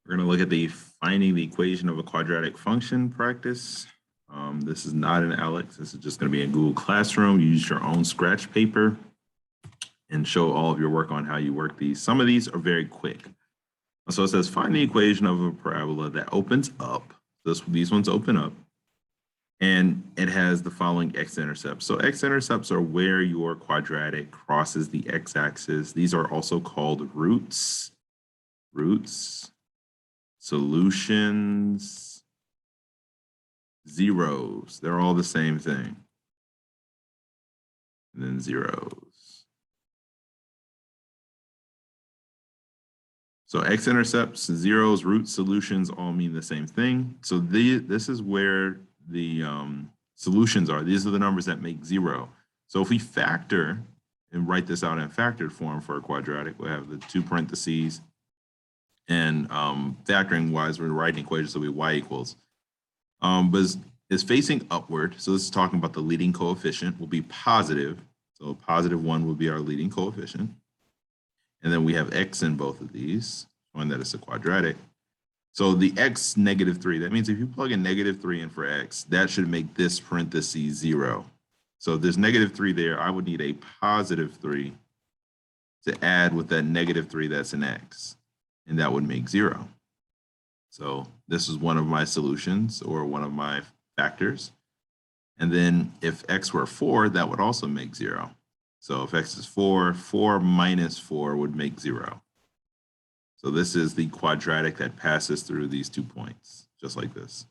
We're going to look at the finding the equation of a quadratic function practice. This is not in Alex. This is just going to be in Google Classroom. You use your own scratch paper and show all of your work on how you work these. Some of these are very quick. So it says find the equation of a parabola that opens up. These ones open up. And it has the following x-intercepts. So x-intercepts are where your quadratic crosses the x-axis. These are also called roots, solutions, zeros. They're all the same thing. And then zeros. So x-intercepts, zeros, roots, solutions all mean the same thing. So this is where the solutions are. These are the numbers that make zero. So if we factor and write this out in factored form for a quadratic, we'll have the two parentheses. And factoring wise, we're writing equations, so we y equals. But it's facing upward. So this is talking about the leading coefficient will be positive. So positive 1 will be our leading coefficient. And then we have x in both of these, showing that it's a quadratic. So the x -3, that means if you plug in -3 in for x, that should make this parenthesis 0. So if there's -3 there, I would need a +3 to add with that -3 that's an x, and that would make 0. So this is one of my solutions or one of my factors. And then if x were 4, that would also make 0. So if x is 4, 4 minus 4 would make 0. So this is the quadratic that passes through these 2 points, just like this.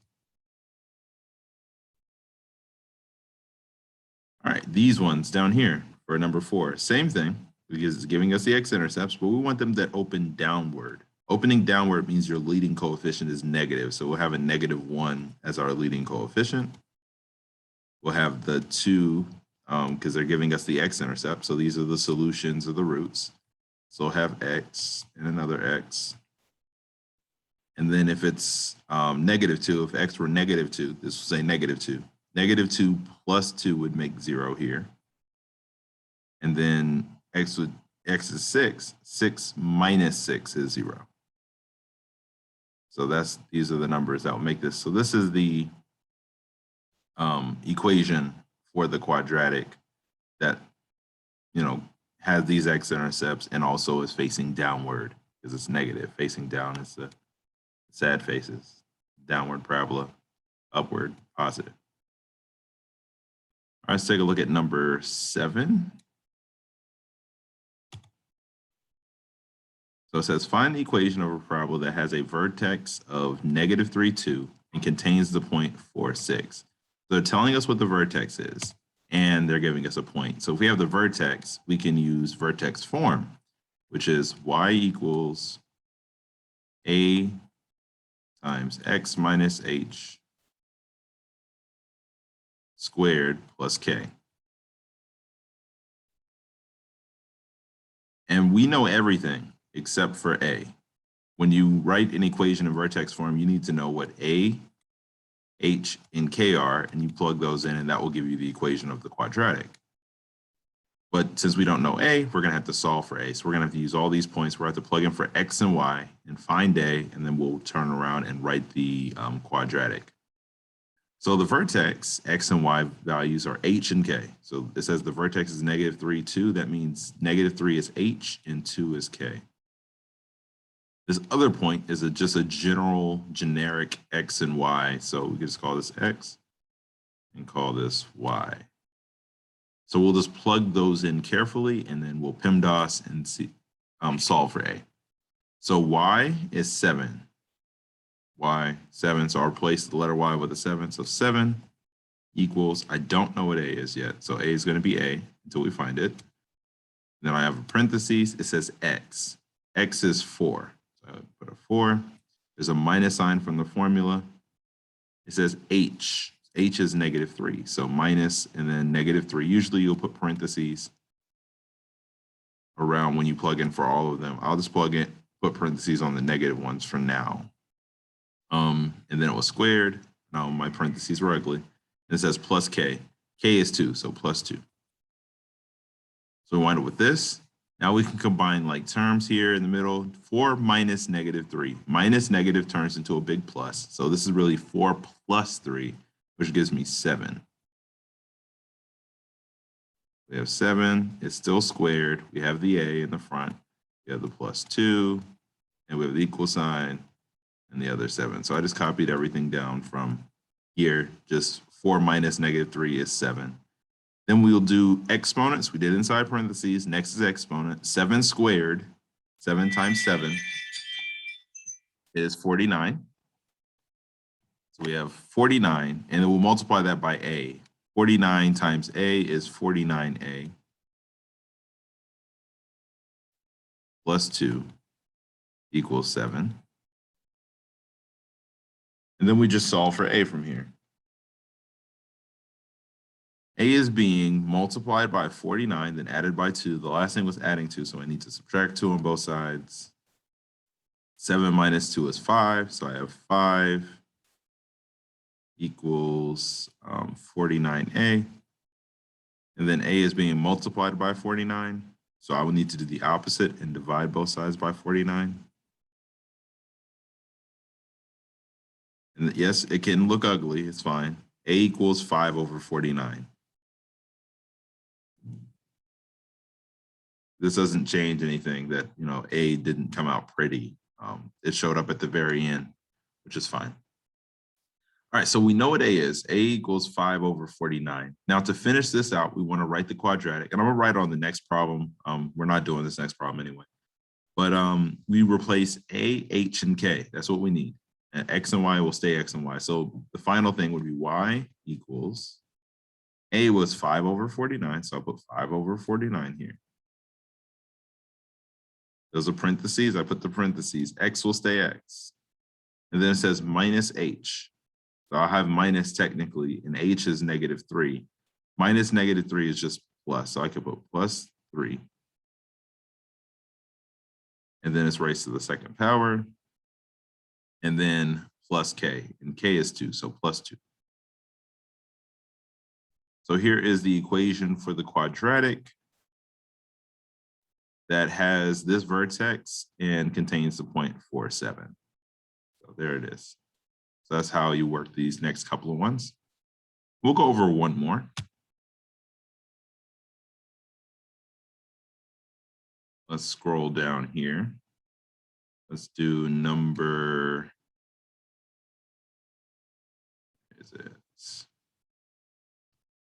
All right, these ones down here for number 4, same thing, because it's giving us the x-intercepts, but we want them that open downward. Opening downward means your leading coefficient is negative. So we'll have a -1 as our leading coefficient. We'll have the 2, because they're giving us the x-intercept. So these are the solutions of the roots. So we'll have x and another x. And then if it's -2, if x were -2, this would say -2. -2 plus 2 would make 0 here. And then x is 6. 6 minus 6 is 0. So these are the numbers that will make this. So this is the equation for the quadratic that, has these x-intercepts and also is facing downward because it's negative. Facing down is the sad faces. Downward parabola, upward positive. All right, let's take a look at number 7. So it says find the equation of a parabola that has a vertex of -3, 2 and contains the point 4, 6. So they're telling us what the vertex is, and they're giving us a point. So if we have the vertex, we can use vertex form, which is y equals a times x minus h squared plus k. And we know everything except for a. When you write an equation in vertex form, you need to know what a, h, and k are, and you plug those in, and that will give you the equation of the quadratic. But since we don't know a, we're going to have to solve for a. So we're going to have to use all these points. We're going to have to plug in for x and y and find a, and then we'll turn around and write the quadratic. So the vertex, x and y values are h and k. So it says the vertex is -3, 2. That means -3 is h and 2 is k. This other point is just a generic x and y. So we can just call this x and call this y. So we'll just plug those in carefully, and then we'll PEMDAS and see, solve for a. So y is 7. Y, 7. So I'll replace the letter y with a 7. So 7 equals, I don't know what a is yet. So a is going to be a until we find it. Then I have a parentheses. It says x. X is 4. So I put a 4. There's a minus sign from the formula. It says h. H is -3. So minus and then -3. Usually you'll put parentheses around when you plug in for all of them. I'll just put parentheses on the negative ones for now. And then it was squared. Now my parentheses were ugly. And it says plus k. K is 2, so plus 2. So we wind up with this. Now we can combine like terms here in the middle. 4 minus -3. Minus negative turns into a big plus. So this is really 4 plus 3, which gives me 7. We have 7. It's still squared. We have the a in the front. We have the +2. And we have the equal sign and the other 7. So I just copied everything down from here. Just 4 minus -3 is 7. Then we'll do exponents. We did inside parentheses. Next is exponent. 7 squared. 7 times 7 is 49. So we have 49, and then we'll multiply that by a. 49 times a is 49a plus 2 equals 7. And then we just solve for a from here. A is being multiplied by 49, then added by 2. The last thing was adding 2, so I need to subtract 2 on both sides. 7 minus 2 is 5, so I have 5 equals 49a. And then a is being multiplied by 49, so I will need to do the opposite and divide both sides by 49. And yes, it can look ugly, it's fine. A equals 5 over 49. This doesn't change anything that, A didn't come out pretty. It showed up at the very end, which is fine. All right, so we know what A is. A equals 5 over 49. Now to finish this out, we want to write the quadratic. And I'm gonna write on the next problem. We're not doing this next problem anyway. But we replace A, H, and K. That's what we need. And X and Y will stay X and Y. So the final thing would be Y equals, A was 5 over 49, so I'll put 5 over 49 here. There's a parentheses, I put the parentheses. X will stay X. And then it says minus H. So I'll have minus technically, and H is -3. Minus -3 is just plus, so I could put plus 3. And then it's raised to the second power. And then plus K, and K is 2, so plus 2. So here is the equation for the quadratic that has this vertex and contains the point 47. So there it is. So that's how you work these next couple of ones. We'll go over one more. Let's scroll down here. Let's do number,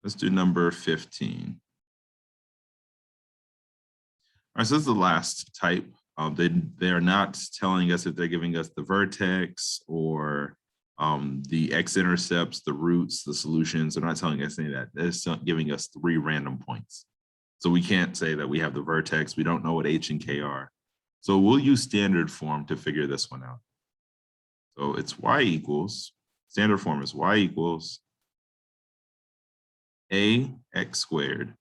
let's do number 15. All right, so this is the last type. They are not telling us if they're giving us the vertex or the x-intercepts, the roots, the solutions. They're not telling us any of that. They're just giving us 3 random points. So we can't say that we have the vertex. We don't know what H and K are. So we'll use standard form to figure this one out. So it's y equals, standard form is y equals ax squared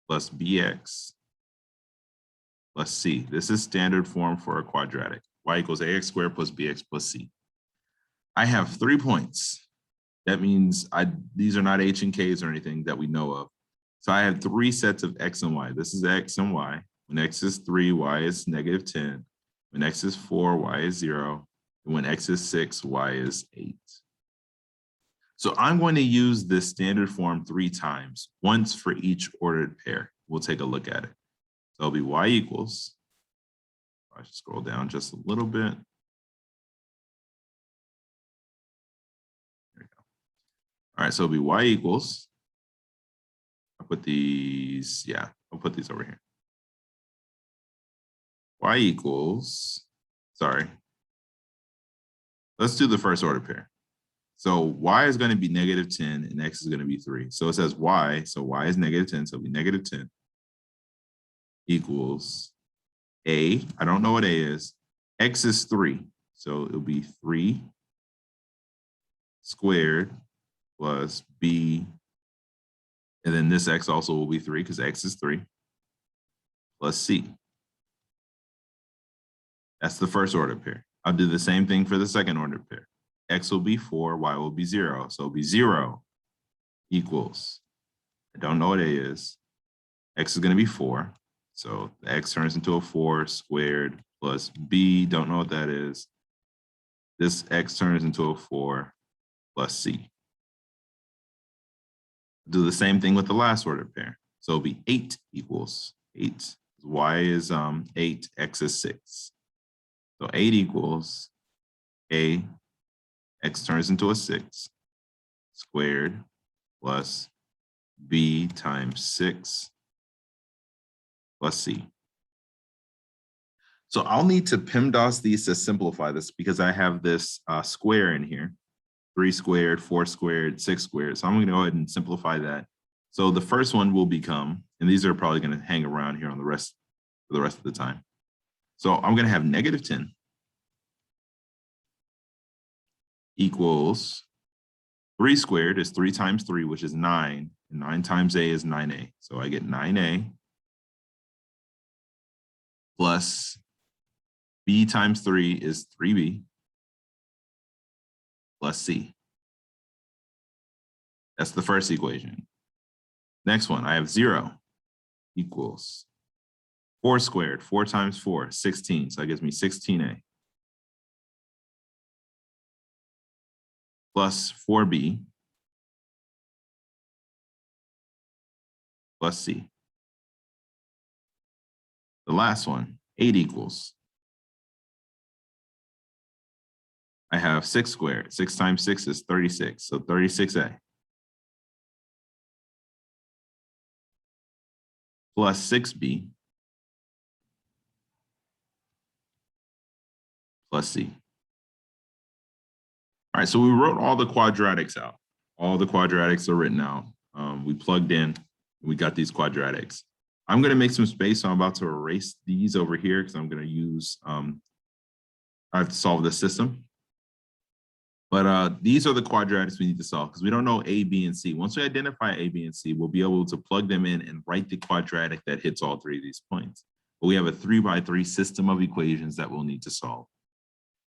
plus bx plus c. This is standard form for a quadratic. Y equals ax squared plus bx plus c. I have 3 points. That means these are not H and K's or anything that we know of. So I have 3 sets of x and y. This is x and y. When x is 3, y is -10. When x is 4, y is 0. And when x is 6, y is 8. So I'm going to use this standard form 3 times, once for each ordered pair. We'll take a look at it. So it'll be y equals, I should scroll down just a little bit. There we go. All right, so it'll be y equals, I'll put these, I'll put these over here. Y equals, let's do the first order pair. So y is going to be -10 and x is going to be 3. So it says y, so y is -10, so it'll be -10 equals a, I don't know what a is, x is 3. So it'll be 3 squared plus b, and then this x also will be 3 because x is 3, plus c. That's the first order pair. I'll do the same thing for the second order pair. X will be 4, y will be 0. So it'll be 0 equals, I don't know what a is, X is going to be 4. So the X turns into a 4 squared plus B, don't know what that is. This X turns into a 4 plus C. Do the same thing with the last ordered pair. So it'll be 8 equals 8. Y is 8, X is 6. So 8 equals A, X turns into a 6 squared plus B times 6 plus C. So I'll need to PEMDAS these to simplify this because I have this square in here, 3 squared, 4 squared, 6 squared. So I'm going to go ahead and simplify that. So the first one will become, and these are probably going to hang around here on the rest for the rest of the time. So I'm going to have negative 10 equals 3 squared is 3 times 3, which is 9. And 9 times A is 9A. So I get 9A plus B times 3 is 3B plus C. That's the first equation. Next one, I have 0 equals 4 squared, 4 times 4, 16. So that gives me 16A plus 4B plus C. The last one, 8 equals, I have 6 squared. 6 times 6 is 36. So 36A plus 6B plus C. All right, so we wrote all the quadratics out. All the quadratics are written out. We plugged in, we got these quadratics. I'm going to make some space, so I'm about to erase these over here because I'm going to use, I have to solve this system. But these are the quadratics we need to solve because we don't know A, B, and C. Once we identify A, B, and C, we'll be able to plug them in and write the quadratic that hits all 3 of these points. But we have a 3x3 system of equations that we'll need to solve.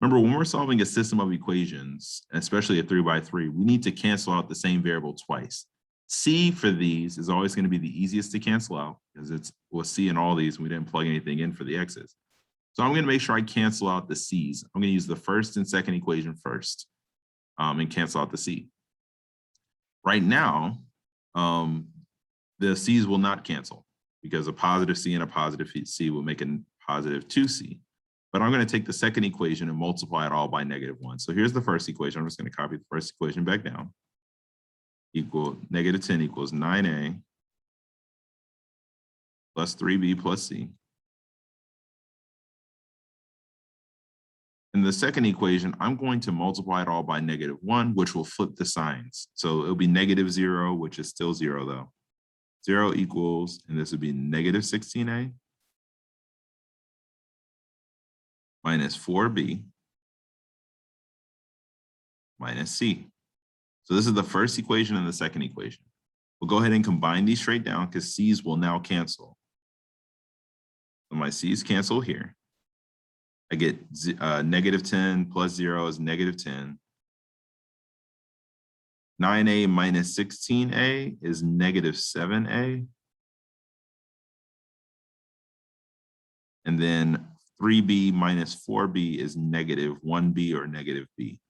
Remember, when we're solving a system of equations, especially a 3x3, we need to cancel out the same variable twice. C for these is always going to be the easiest to cancel out because it's C in all these. And we didn't plug anything in for the X's. So I'm going to make sure I cancel out the C's. I'm going to use the first and second equation first and cancel out the C. Right now, the C's will not cancel because a positive C and a positive C will make a positive 2C. But I'm going to take the second equation and multiply it all by -1. So here's the first equation. I'm just going to copy the first equation back down. Equal negative 10 equals 9A plus 3B plus C. In the second equation, I'm going to multiply it all by -1, which will flip the signs. So it'll be -0, which is still 0 though. 0 equals, and this would be -16A minus 4B minus C. So this is the first equation and the second equation. We'll go ahead and combine these straight down because C's will now cancel. So my C's cancel here. I get -10 plus 0 is -10. 9A minus 16A is -7A. And then 3B minus 4B is -1B or -B.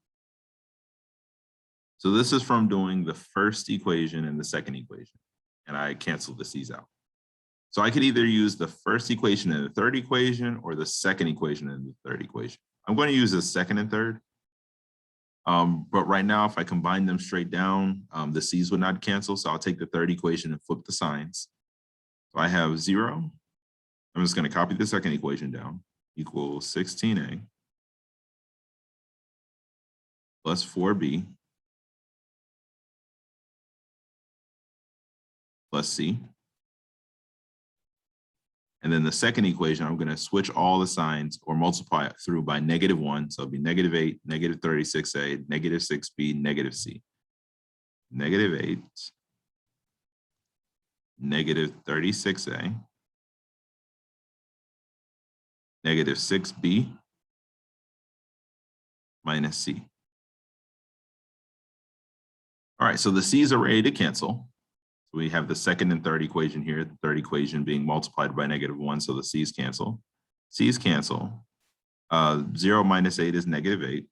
So this is from doing the first equation and the second equation. And I canceled the C's out. So I could either use the first equation and the third equation or the second equation and the third equation. I'm going to use the second and third. But right now, if I combine them straight down, the C's would not cancel. So I'll take the third equation and flip the signs. So I have 0. I'm just going to copy the second equation down. Equals 16A plus 4B plus C. And then the second equation, I'm going to switch all the signs or multiply it through by -1. So it'll be -8, -36A, -6B, -C. -8, -36A, -6B, minus C. All right, so the C's are ready to cancel. So we have the second and third equation here, the third equation being multiplied by -1, so the C's cancel. C's cancel. 0 minus 8 is -8.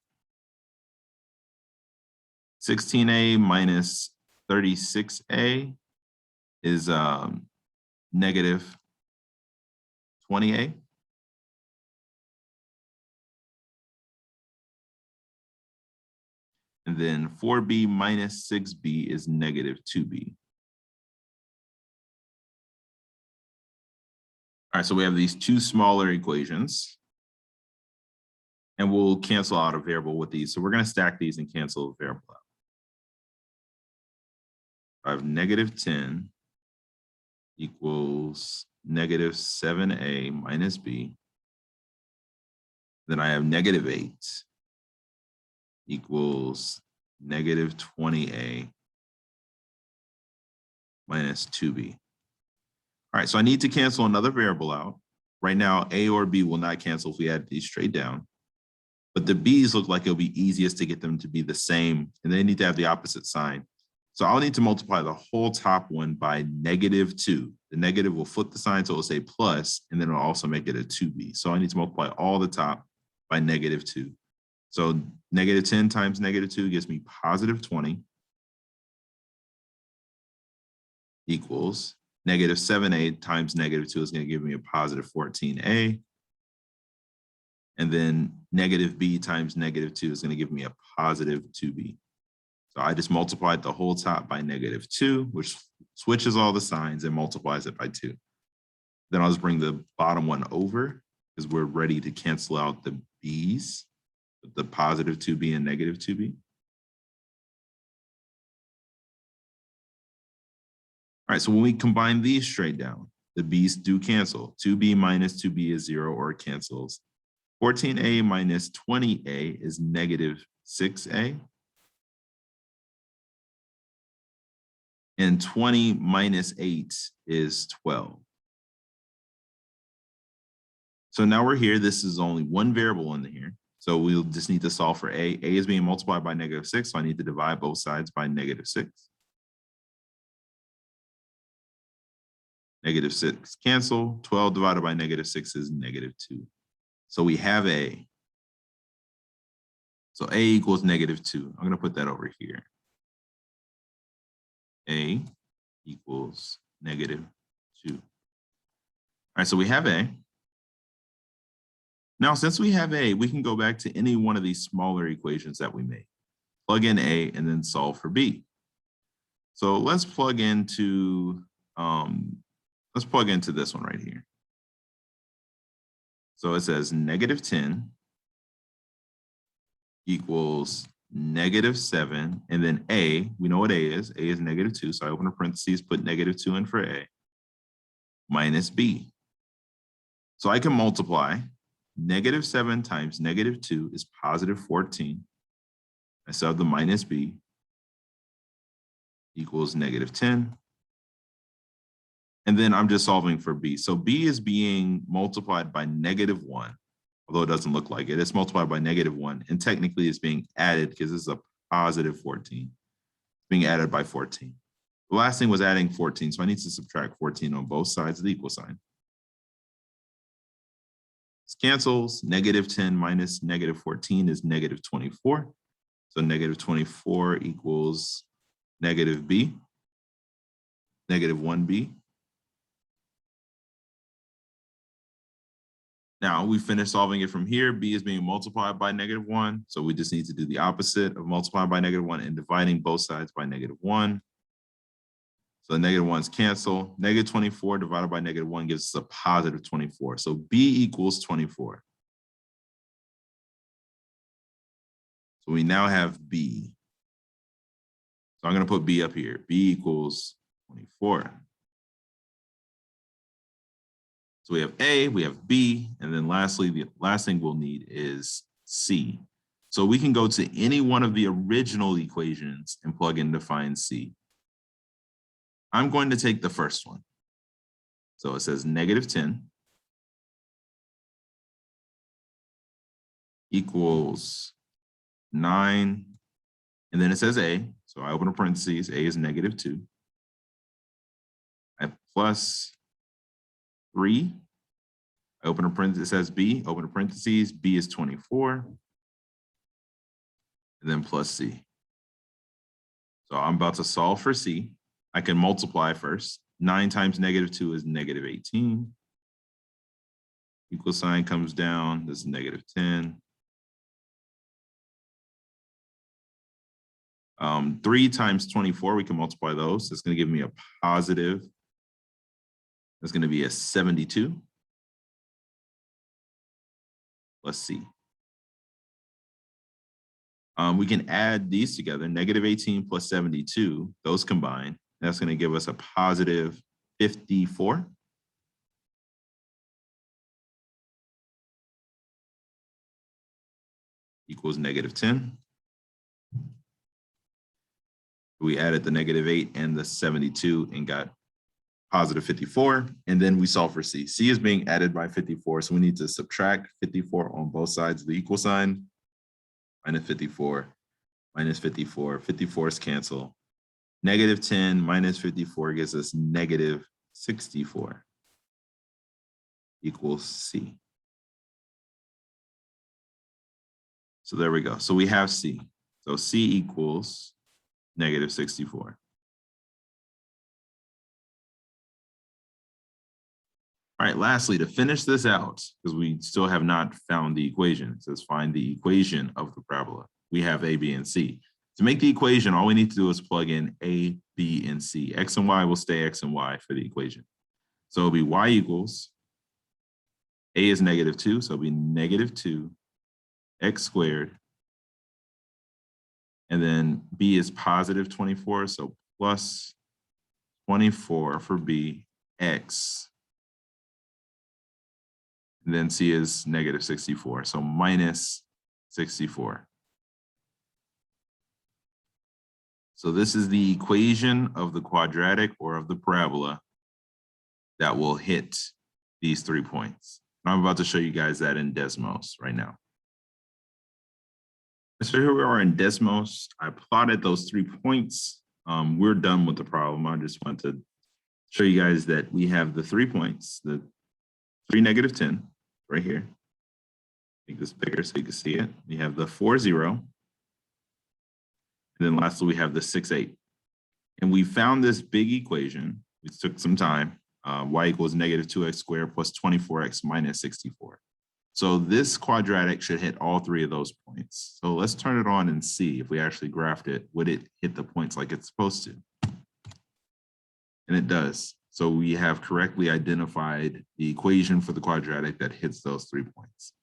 16a minus 36a is negative 20a. And then 4b minus 6b is negative 2b. All right, so we have these two smaller equations. And we'll cancel out a variable with these. So we're going to stack these and cancel a variable out. I have -10 equals negative 7a minus b. Then I have -8 equals negative 20a minus 2b. All right, so I need to cancel another variable out. Right now, a or b will not cancel if we add these straight down. But the b's look like it'll be easiest to get them to be the same, and they need to have the opposite sign. So I'll need to multiply the whole top one by -2. The negative will flip the sign, so it'll say plus, and then it'll also make it a 2b. So I need to multiply all the top by -2. So -10 times -2 gives me positive 20 equals negative 7a times -2 is going to give me a positive 14a. And then negative b times -2 is going to give me a positive 2b. So I just multiplied the whole top by -2, which switches all the signs and multiplies it by 2. Then I'll just bring the bottom one over because we're ready to cancel out the b's, the positive 2b and negative 2b. All right, so when we combine these straight down, the b's do cancel. 2b minus 2b is 0 or it cancels. 14a minus 20a is negative 6a. And 20 minus 8 is 12. So now we're here. This is only one variable in here. So we'll just need to solve for a. A is being multiplied by -6, so I need to divide both sides by -6. -6 cancel. 12 divided by -6 is -2. So we have a. So a equals -2. I'm going to put that over here. A equals -2. All right, so we have a. Now, since we have a, we can go back to any one of these smaller equations that we made. Plug in a and then solve for b. So let's plug into this one right here. So it says -10 equals -7, and then a, we know what a is. A is -2, so I open a parentheses, put -2 in for a, minus b. So I can multiply. -7 times -2 is positive 14. I still have the minus b equals -10. And then I'm just solving for b. So b is being multiplied by -1, although it doesn't look like it. It's multiplied by -1, and technically it's being added because this is a positive 14. It's being added by 14. The last thing was adding 14, so I need to subtract 14 on both sides of the equal sign. This cancels. -10 minus -14 is -24. So -24 equals -b, -1b. Now we finished solving it from here. B is being multiplied by -1. So we just need to do the opposite of multiplying by -1 and dividing both sides by -1. So the -1s cancel. -24 divided by -1 gives us a positive 24. So B equals 24. So we now have B. So I'm going to put B up here. B equals 24. So we have A, we have B, and then lastly, the last thing we'll need is C. So we can go to any one of the original equations and plug in to find C. I'm going to take the first one. So it says -10 equals 9, and then it says A. So I open a parentheses, A is -2. plus 3. I open a parenthesis, it says b, open a parentheses, b is 24, and then plus c. So I'm about to solve for c. I can multiply first. 9 times -2 is -18. Equal sign comes down, this is -10. 3 times 24, we can multiply those. It's going to give me a positive. That's going to be a 72 plus c. We can add these together, -18 plus 72, those combine. That's going to give us a positive 54. Equals -10. We added the -8 and the 72 and got positive 54. And then we solve for c. C is being added by 54, so we need to subtract 54 on both sides of the equal sign. -54, -54, 54's cancel. -10 minus 54 gives us -64 equals c. So there we go. So we have c. So c equals -64. All right, lastly, to finish this out, because we still have not found the equation, it says find the equation of the parabola. We have a, b, and c. To make the equation, all we need to do is plug in a, b, and c. X and y will stay x and y for the equation. So it'll be y equals, a is -2, so it'll be -2 x squared. And then b is positive 24, so plus 24 for b, x. And then c is -64, so minus 64. So this is the equation of the quadratic or of the parabola that will hit these 3 points. I'm about to show you guys that in Desmos right now. So here we are in Desmos. I plotted those 3 points. We're done with the problem. I just want to show you guys that we have the 3 points, the 3, -10 right here. Make this bigger so you can see it. We have the 4, 0. And then lastly, we have the 6, 8. And we found this big equation. It took some time. Y equals -2x squared plus 24x minus 64. So this quadratic should hit all 3 of those points. So let's turn it on and see if we actually graphed it, would it hit the points like it's supposed to? And it does. So we have correctly identified the equation for the quadratic that hits those 3 points.